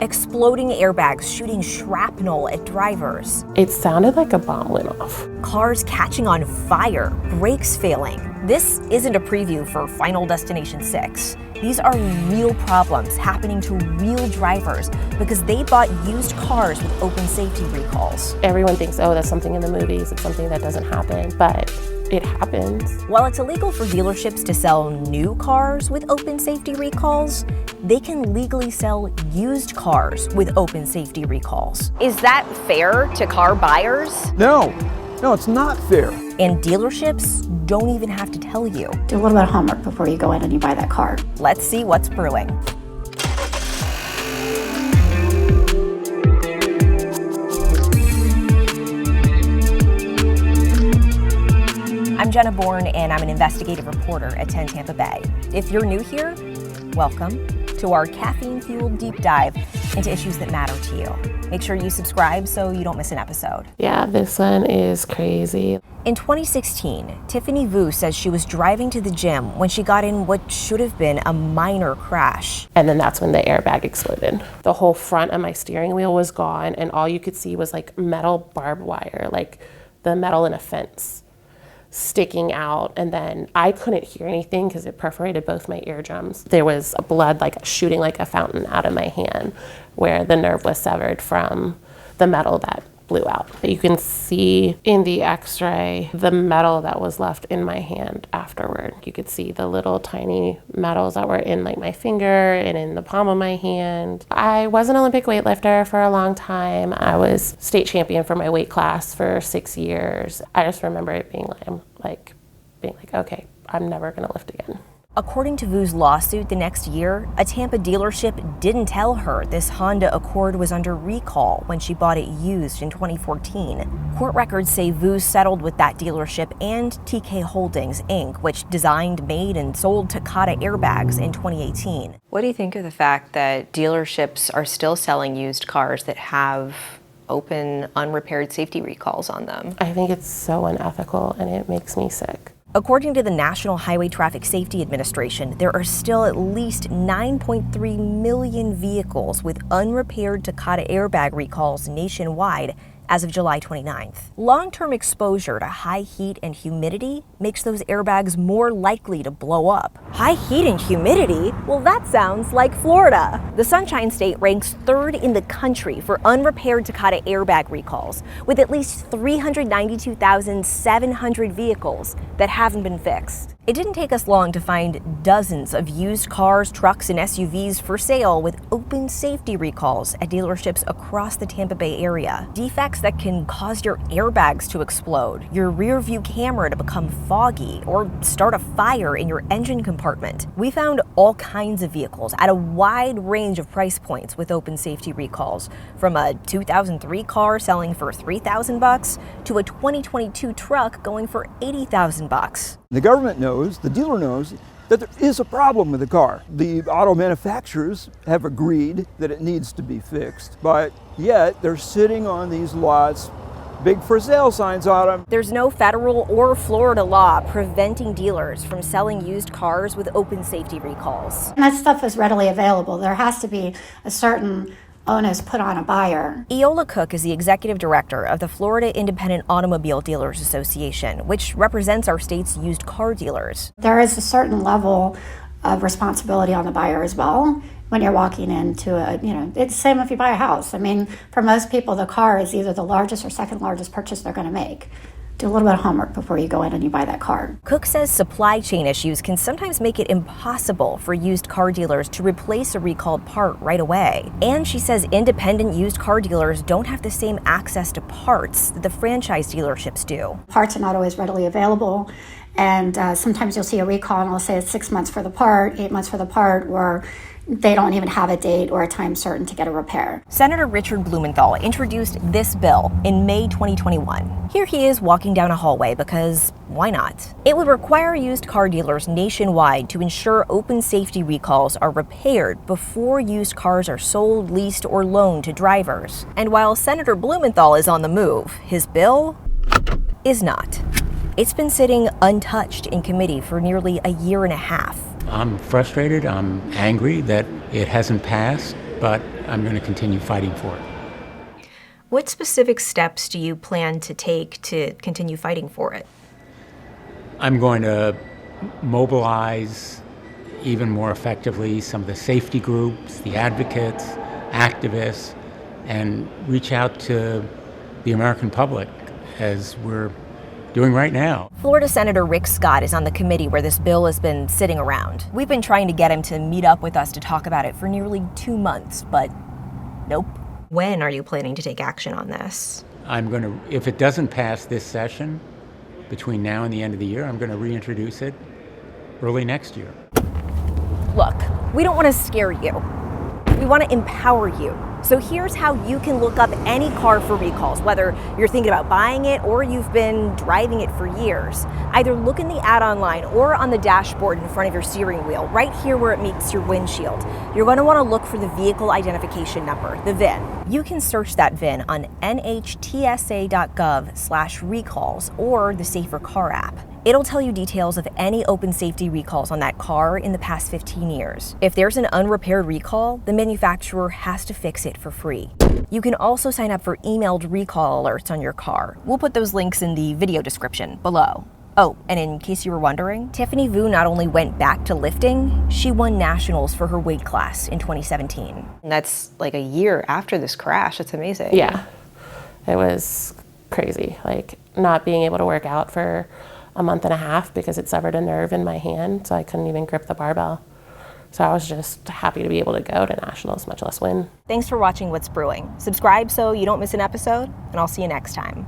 Exploding airbags shooting shrapnel at drivers. It sounded like a bomb went off. Cars catching on fire, brakes failing. This isn't a preview for Final Destination 6. These are real problems happening to real drivers because they bought used cars with open safety recalls. Everyone thinks, oh, that's something in the movies, it's something that doesn't happen, but it happens. While it's illegal for dealerships to sell new cars with open safety recalls, they can legally sell used cars with open safety recalls. Is that fair to car buyers? No, it's not fair. And dealerships don't even have to tell you. Do a little bit of homework before you go in and you buy that car. Let's see what's brewing. I'm Jenna Bourne, and I'm an investigative reporter at 10 Tampa Bay. If you're new here, welcome to our caffeine-fueled deep dive into issues that matter to you. Make sure you subscribe so you don't miss an episode. Yeah, this one is crazy. In 2016, Tiffany Vu says she was driving to the gym when she got in what should have been a minor crash. And then that's when the airbag exploded. The whole front of my steering wheel was gone, and all you could see was like metal barbed wire, like the metal in a fence sticking out, and then I couldn't hear anything because it perforated both my eardrums. There was blood like shooting like a fountain out of my hand where the nerve was severed from the metal that blew out. You can see in the x-ray the metal that was left in my hand afterward. You could see the little tiny metals that were in like my finger and in the palm of my hand. I was an Olympic weightlifter for a long time. I was state champion for my weight class for 6 years. I just remember it being like, okay, I'm never gonna lift again. According to Vu's lawsuit the next year, a Tampa dealership didn't tell her this Honda Accord was under recall when she bought it used in 2014. Court records say Vu settled with that dealership and TK Holdings, Inc., which designed, made, and sold Takata airbags in 2018. What do you think of the fact that dealerships are still selling used cars that have open, unrepaired safety recalls on them? I think it's so unethical and it makes me sick. According to the National Highway Traffic Safety Administration, there are still at least 9.3 million vehicles with unrepaired Takata airbag recalls nationwide as of July 29th. Long-term exposure to high heat and humidity makes those airbags more likely to blow up. High heat and humidity? Well, that sounds like Florida. The Sunshine State ranks third in the country for unrepaired Takata airbag recalls, with at least 392,700 vehicles that haven't been fixed. It didn't take us long to find dozens of used cars, trucks, and SUVs for sale with open safety recalls at dealerships across the Tampa Bay area. Defects that can cause your airbags to explode, your rear view camera to become foggy, or start a fire in your engine compartment. We found all kinds of vehicles at a wide range of price points with open safety recalls, from a 2003 car selling for $3,000 to a 2022 truck going for $80,000. The government knows, the dealer knows, that there is a problem with the car. The auto manufacturers have agreed that it needs to be fixed, but yet they're sitting on these lots, big for sale signs on them. There's no federal or Florida law preventing dealers from selling used cars with open safety recalls. And that stuff is readily available. There has to be a certain onus put on a buyer. Eola Cook is the executive director of the Florida Independent Automobile Dealers Association, which represents our state's used car dealers. There is a certain level of responsibility on the buyer as well when you're walking into it's the same if you buy a house. I mean, for most people, the car is either the largest or second largest purchase they're going to make. Do a little bit of homework before you go in and you buy that car. Cook says supply chain issues can sometimes make it impossible for used car dealers to replace a recalled part right away. And she says independent used car dealers don't have the same access to parts that the franchise dealerships do. Parts are not always readily available, and sometimes you'll see a recall and it'll say it's 6 months for the part, 8 months for the part, or they don't even have a date or a time certain to get a repair. Senator Richard Blumenthal introduced this bill in May 2021. Here he is walking down a hallway because why not? It would require used car dealers nationwide to ensure open safety recalls are repaired before used cars are sold, leased, or loaned to drivers. And while Senator Blumenthal is on the move, his bill is not. It's been sitting untouched in committee for nearly a year and a half. I'm frustrated, I'm angry that it hasn't passed. but I'm going to continue fighting for it. What specific steps do you plan to take to continue fighting for it? I'm going to mobilize even more effectively some of the safety groups, the advocates, activists, and reach out to the American public as we're doing right now. Florida Senator Rick Scott is on the committee where this bill has been sitting around. We've been trying to get him to meet up with us to talk about it for nearly 2 months, but nope. When are you planning to take action on this? If it doesn't pass this session, between now and the end of the year, I'm going to reintroduce it early next year. Look, we don't want to scare you. We want to empower you. So here's how you can look up any car for recalls, whether you're thinking about buying it or you've been driving it for years. Either look in the ad online or on the dashboard in front of your steering wheel, right here where it meets your windshield. You're going to want to look for the vehicle identification number, the VIN. You can search that VIN on nhtsa.gov/recalls or the Safer Car app. It'll tell you details of any open safety recalls on that car in the past 15 years. If there's an unrepaired recall, the manufacturer has to fix it for free. You can also sign up for emailed recall alerts on your car. We'll put those links in the video description below. Oh, and in case you were wondering, Tiffany Vu not only went back to lifting, she won nationals for her weight class in 2017. And that's like a year after this crash. It's amazing. Yeah, it was crazy. Like not being able to work out for a month and a half because it severed a nerve in my hand, so I couldn't even grip the barbell. So I was just happy to be able to go to nationals, much less win. Thanks for watching What's Brewing. Subscribe so you don't miss an episode, and I'll see you next time.